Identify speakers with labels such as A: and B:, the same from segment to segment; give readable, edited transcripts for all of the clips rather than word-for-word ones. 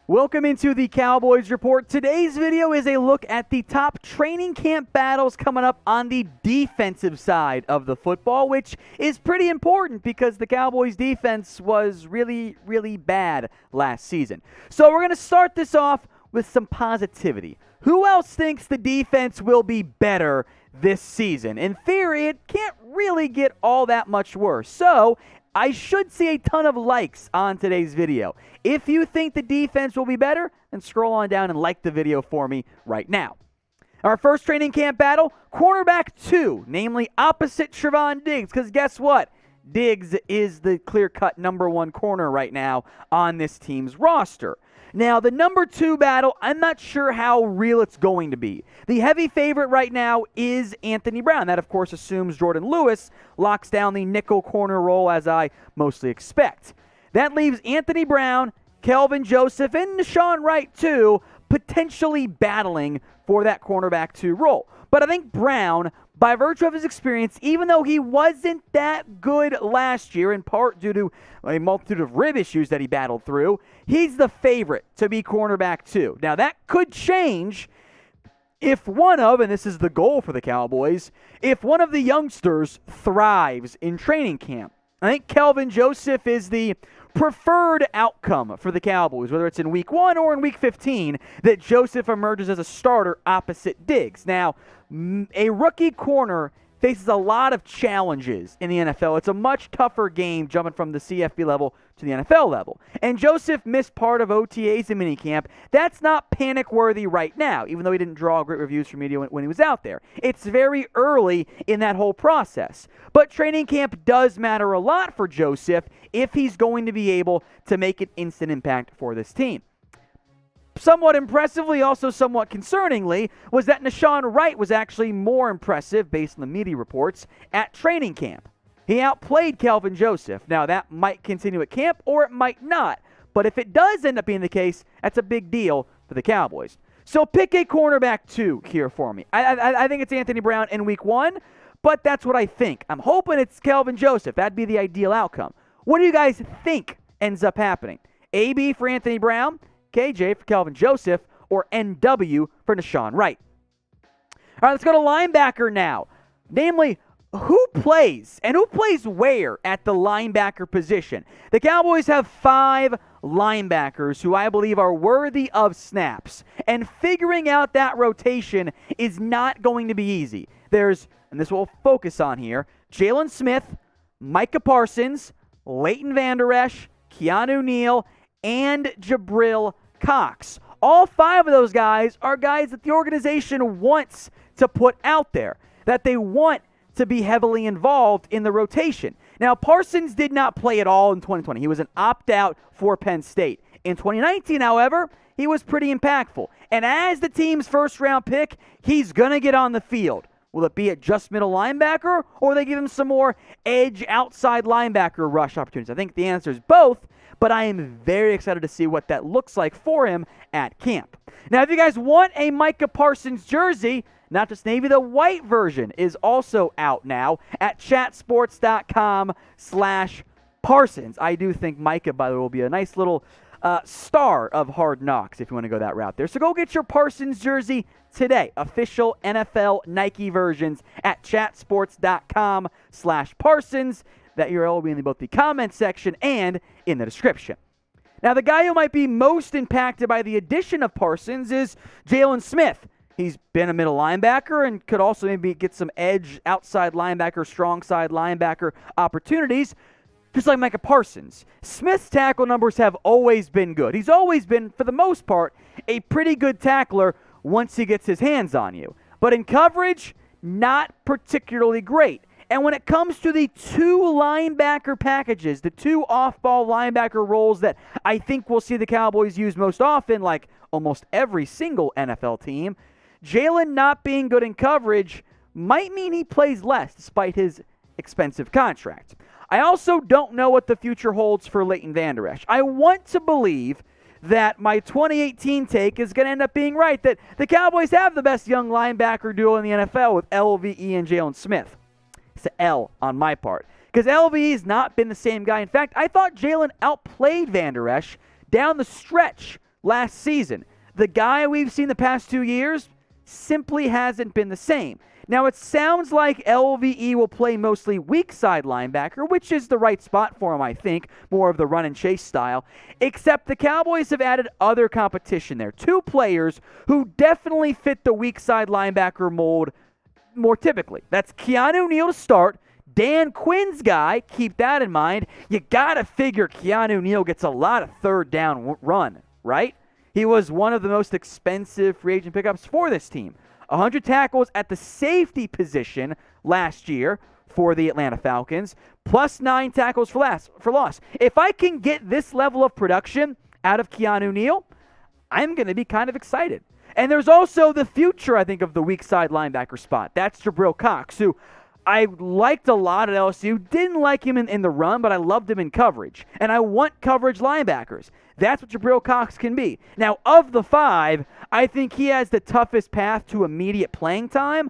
A: Welcome into the Cowboys Report. Today's video is a look at the top training camp battles coming up on the defensive side of the football, which is pretty important because the Cowboys defense was really bad last season. So we're going to start this off with some positivity. Who else thinks the defense will be better this season? In theory, it can't really get all that much worse. So I should see a ton of likes on today's video. If you think the defense will be better, then scroll on down and like the video for me right now. Our first training camp battle, cornerback 2, namely opposite Trevon Diggs, because guess what? Diggs is the clear-cut number 1 corner right now on this team's roster. Now, the number 2 battle, I'm not sure how real it's going to be. The heavy favorite right now is Anthony Brown. That, of course, assumes Jordan Lewis locks down the nickel corner role, as I mostly expect. That leaves Anthony Brown, Kelvin Joseph, and Nahshon Wright, too, potentially battling for that cornerback 2 role. But I think Brown, by virtue of his experience, even though he wasn't that good last year, in part due to a multitude of rib issues that he battled through, he's the favorite to be cornerback 2. Now, that could change if one of, and this is the goal for the Cowboys, if one of the youngsters thrives in training camp. I think Kelvin Joseph is the preferred outcome for the Cowboys, whether it's in Week 1 or in Week 15, that Joseph emerges as a starter opposite Diggs. Now, a rookie corner faces a lot of challenges in the NFL. It's a much tougher game jumping from the CFB level to the NFL level. And Joseph missed part of OTAs and minicamp. That's not panic-worthy right now, even though he didn't draw great reviews from media when he was out there. It's very early in that whole process. But training camp does matter a lot for Joseph if he's going to be able to make an instant impact for this team. Somewhat impressively, also somewhat concerningly, was that Nahshon Wright was actually more impressive, based on the media reports, at training camp. He outplayed Kelvin Joseph. Now, that might continue at camp, or it might not. But if it does end up being the case, that's a big deal for the Cowboys. So pick a cornerback 2 here for me. I think it's Anthony Brown in Week 1, but that's what I think. I'm hoping it's Kelvin Joseph. That'd be the ideal outcome. What do you guys think ends up happening? AB for Anthony Brown, KJ for Kelvin Joseph, or NW for Nahshon Wright. All right, let's go to linebacker now. Namely, who plays and who plays where at the linebacker position? The Cowboys have 5 linebackers who I believe are worthy of snaps. And figuring out that rotation is not going to be easy. There's, and this we'll focus on here, Jaylon Smith, Micah Parsons, Leighton Vander Esch, Keanu Neal, and Jabril Cox. All 5 of those guys are guys that the organization wants to put out there, that they want to be heavily involved in the rotation. Now, Parsons did not play at all in 2020. He was an opt-out for Penn State. In 2019, however, he was pretty impactful. And as the team's first-round pick, he's going to get on the field. Will it be at just middle linebacker, or they give him some more edge outside linebacker rush opportunities? I think the answer is both, but I am very excited to see what that looks like for him at camp. Now, if you guys want a Micah Parsons jersey, not just navy, the white version is also out now at chatsports.com/Parsons. I do think Micah, by the way, will be a nice little star of Hard Knocks if you want to go that route there. So go get your Parsons jersey today. Official NFL Nike versions at chatsports.com/Parsons. That URL will be in both the comment section and in the description. Now, the guy who might be most impacted by the addition of Parsons is Jaylon Smith. He's been a middle linebacker and could also maybe get some edge outside linebacker, strong side linebacker opportunities, just like Micah Parsons. Smith's tackle numbers have always been good. He's always been, for the most part, a pretty good tackler once he gets his hands on you. But in coverage, not particularly great. And when it comes to the 2 linebacker packages, the 2 off-ball linebacker roles that I think we'll see the Cowboys use most often, like almost every single NFL team, Jaylon not being good in coverage might mean he plays less despite his expensive contract. I also don't know what the future holds for Leighton Vander Esch. I want to believe that my 2018 take is going to end up being right, that the Cowboys have the best young linebacker duo in the NFL with LVE and Jaylon Smith. It's an L on my part, because LVE has not been the same guy. In fact, I thought Jaylon outplayed Vander Esch down the stretch last season. The guy we've seen the past 2 years simply hasn't been the same. Now, it sounds like LVE will play mostly weak side linebacker, which is the right spot for him, I think, more of the run and chase style, except the Cowboys have added other competition there. 2 players who definitely fit the weak side linebacker mold more typically. That's Keanu Neal to start. Dan Quinn's guy, keep that in mind. You got to figure Keanu Neal gets a lot of third down run, right? He was one of the most expensive free agent pickups for this team. 100 tackles at the safety position last year for the Atlanta Falcons, plus 9 tackles for loss. If I can get this level of production out of Keanu Neal, I'm going to be kind of excited. And there's also the future, I think, of the weak side linebacker spot. That's Jabril Cox, who I liked a lot at LSU. Didn't like him in the run, but I loved him in coverage. And I want coverage linebackers. That's what Jabril Cox can be. Now, of the 5, I think he has the toughest path to immediate playing time,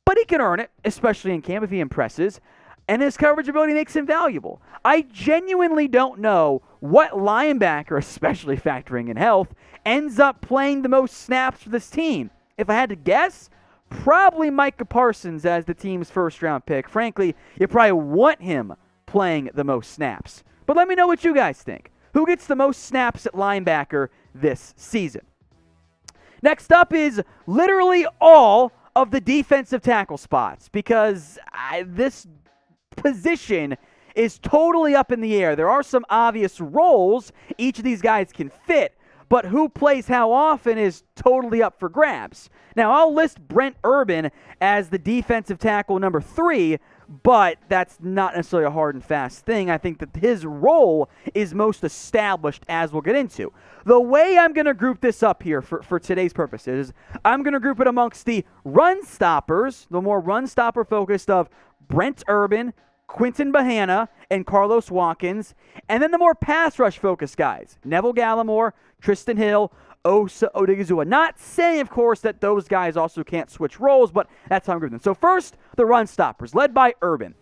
A: but he can earn it, especially in camp if he impresses. And his coverage ability makes him valuable. I genuinely don't know what linebacker, especially factoring in health, ends up playing the most snaps for this team. If I had to guess, probably Micah Parsons as the team's first-round pick. Frankly, you probably want him playing the most snaps. But let me know what you guys think. Who gets the most snaps at linebacker this season? Next up is literally all of the defensive tackle spots, because this position is totally up in the air. There are some obvious roles each of these guys can fit, but who plays how often is totally up for grabs. Now, I'll list Brent Urban as the defensive tackle number 3, but that's not necessarily a hard and fast thing. I think that his role is most established, as we'll get into. The way I'm going to group this up here for today's purposes, I'm going to group it amongst the run stoppers, the more run stopper focused of Brent Urban, Quinton Bahana, and Carlos Watkins, and then the more pass rush focused guys, Neville Gallimore, Tristan Hill, Osa Odighizuwa. Not saying, of course, that those guys also can't switch roles, but that's how I'm grouping them. So first, the run stoppers, led by Urban.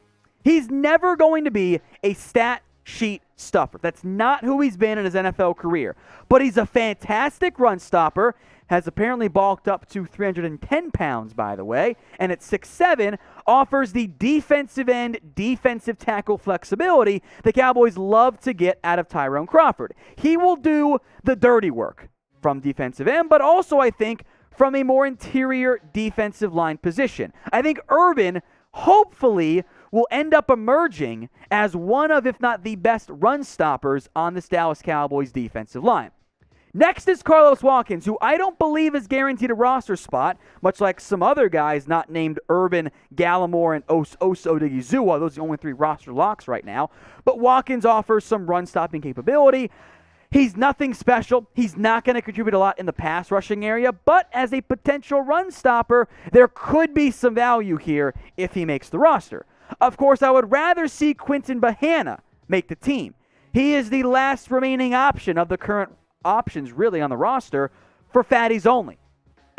A: He's never going to be a stat sheet stuffer. That's not who he's been in his NFL career. But he's a fantastic run stopper, has apparently bulked up to 310 pounds, by the way, and at 6'7", offers the defensive end, defensive tackle flexibility the Cowboys love to get out of Tyrone Crawford. He will do the dirty work from defensive end, but also, I think, from a more interior defensive line position. I think Urban, hopefully, will end up emerging as one of, if not the best run stoppers on this Dallas Cowboys defensive line. Next is Carlos Watkins, who I don't believe is guaranteed a roster spot, much like some other guys not named Urban, Gallimore, and Osa Odighizuwa. Those are the only 3 roster locks right now. But Watkins offers some run-stopping capability. He's nothing special. He's not going to contribute a lot in the pass rushing area, but as a potential run stopper, there could be some value here if he makes the roster. Of course, I would rather see Quinton Bahana make the team. He is the last remaining option of the current options really on the roster for fatties only.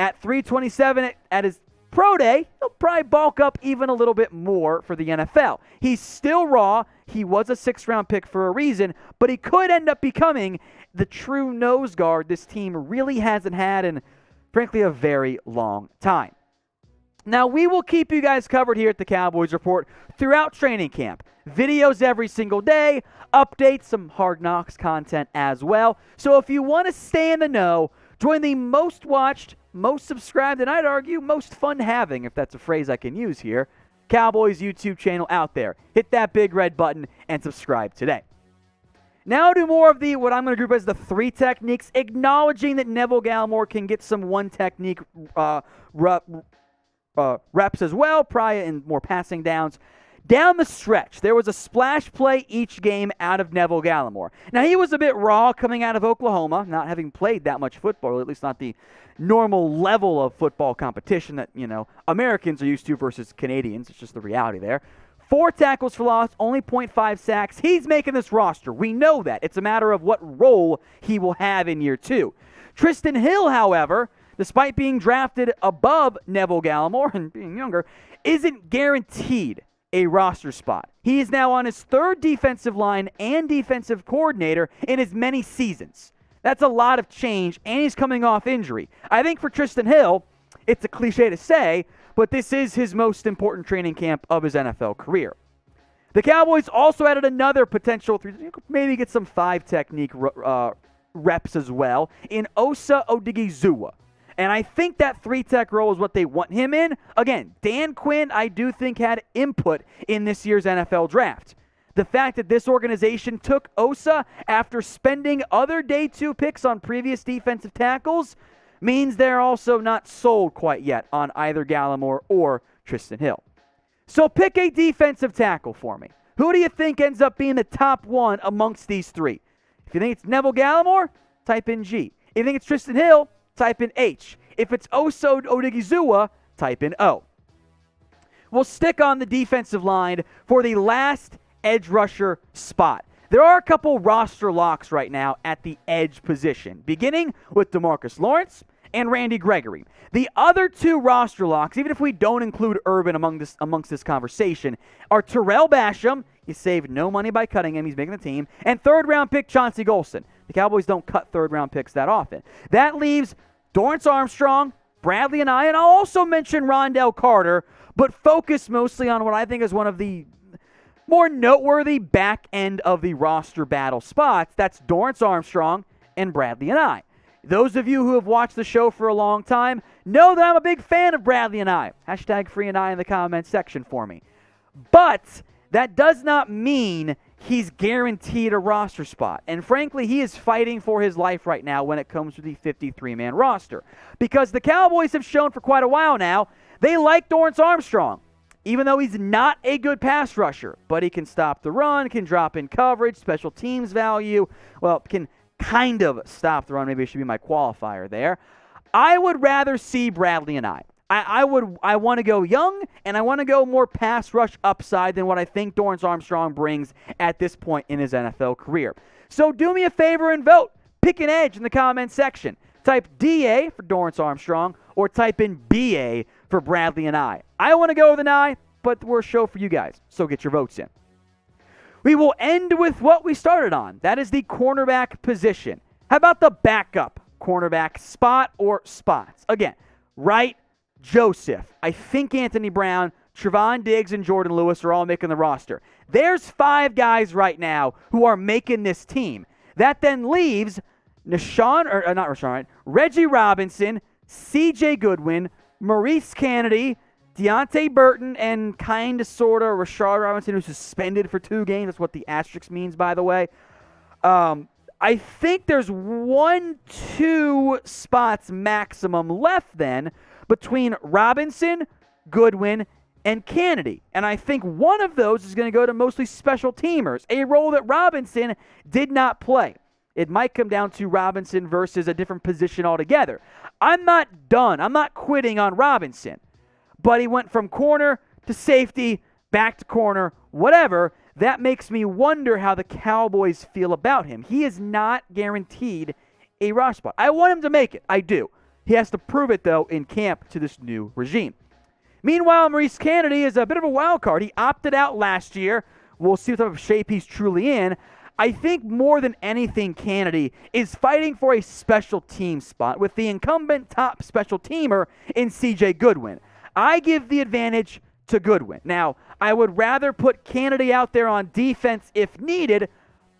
A: At 327 at his pro day, he'll probably bulk up even a little bit more for the NFL. He's still raw. He was a 6th-round pick for a reason, but he could end up becoming the true nose guard this team really hasn't had in, frankly, a very long time. Now, we will keep you guys covered here at the Cowboys Report throughout training camp. Videos every single day, updates, some Hard Knocks content as well. So if you want to stay in the know, join the most watched, most subscribed, and I'd argue most fun having, if that's a phrase I can use here, Cowboys YouTube channel out there. Hit that big red button and subscribe today. Now to more of what I'm going to group as the 3 techniques, acknowledging that Neville Gallimore can get some 1 technique reps as well, probably in more passing downs. Down the stretch, there was a splash play each game out of Neville Gallimore. Now, he was a bit raw coming out of Oklahoma, not having played that much football, or at least not the normal level of football competition that, Americans are used to versus Canadians. It's just the reality there. 4 tackles for loss, only 0.5 sacks. He's making this roster. We know that. It's a matter of what role he will have in year 2. Tristan Hill, however, despite being drafted above Neville Gallimore and being younger, isn't guaranteed a roster spot. He is now on his 3rd defensive line and defensive coordinator in as many seasons. That's a lot of change, and he's coming off injury. I think for Trysten Hill, it's a cliche to say, but this is his most important training camp of his NFL career. The Cowboys also added another potential maybe get some 5 technique reps as well in Osa Odighizuwa. And I think that 3-tech role is what they want him in. Again, Dan Quinn, I do think, had input in this year's NFL draft. The fact that this organization took Osa after spending other day 2 picks on previous defensive tackles means they're also not sold quite yet on either Gallimore or Trysten Hill. So pick a defensive tackle for me. Who do you think ends up being the top one amongst these 3? If you think it's Neville Gallimore, type in G. If you think it's Trysten Hill, type in H. If it's Osa Odighizuwa, type in O. We'll stick on the defensive line for the last edge rusher spot. There are a couple roster locks right now at the edge position, beginning with Demarcus Lawrence and Randy Gregory. The other 2 roster locks, even if we don't include Urban amongst this conversation, are Terrell Basham. You saved no money by cutting him. He's making the team. And 3rd-round pick Chauncey Golston. The Cowboys don't cut 3rd-round picks that often. That leaves Dorrance Armstrong, Bradley and I'll also mention Rondell Carter, but focus mostly on what I think is one of the more noteworthy back end of the roster battle spots. That's Dorrance Armstrong and Bradley and I. Those of you who have watched the show for a long time know that I'm a big fan of Bradley and I. Hashtag free and I in the comments section for me. But that does not mean he's guaranteed a roster spot. And frankly, he is fighting for his life right now when it comes to the 53-man roster. Because the Cowboys have shown for quite a while now, they like Dorrance Armstrong. Even though he's not a good pass rusher, but he can stop the run, can drop in coverage, special teams value, can kind of stop the run. Maybe it should be my qualifier there. I would rather see Bradley and I want to go young, and I want to go more pass rush upside than what I think Dorrance Armstrong brings at this point in his NFL career. So do me a favor and vote. Pick an edge in the comments section. Type DA for Dorrance Armstrong or type in BA for Bradley and I. I want to go with an I, but we're a show for you guys, so get your votes in. We will end with what we started on. That is the cornerback position. How about the backup cornerback spot or spots? Again, Wright, Joseph. I think Anthony Brown, Trevon Diggs, and Jordan Lewis are all making the roster. There's 5 guys right now who are making this team. That then leaves Reggie Robinson, C.J. Goodwin, Maurice Kennedy, Deontay Burton, and kind of, sort of, Rashard Robinson, who's suspended for 2 games. That's what the asterisk means, by the way. I think there's 1-2 spots maximum left then between Robinson, Goodwin, and Kennedy. And I think one of those is going to go to mostly special teamers, a role that Robinson did not play. It might come down to Robinson versus a different position altogether. I'm not done. I'm not quitting on Robinson. But he went from corner to safety, back to corner, whatever. That makes me wonder how the Cowboys feel about him. He is not guaranteed a roster spot. I want him to make it. I do. He has to prove it, though, in camp to this new regime. Meanwhile, Maurice Kennedy is a bit of a wild card. He opted out last year. We'll see what type of shape he's truly in. I think more than anything, Kennedy is fighting for a special team spot with the incumbent top special teamer in C.J. Goodwin. I give the advantage to Goodwin. Now, I would rather put Kennedy out there on defense if needed,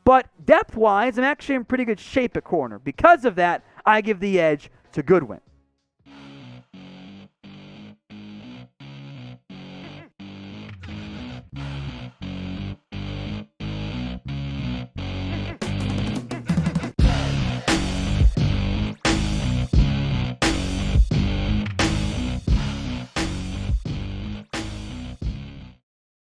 A: but depth-wise, I'm actually in pretty good shape at corner. Because of that, I give the edge to Goodwin.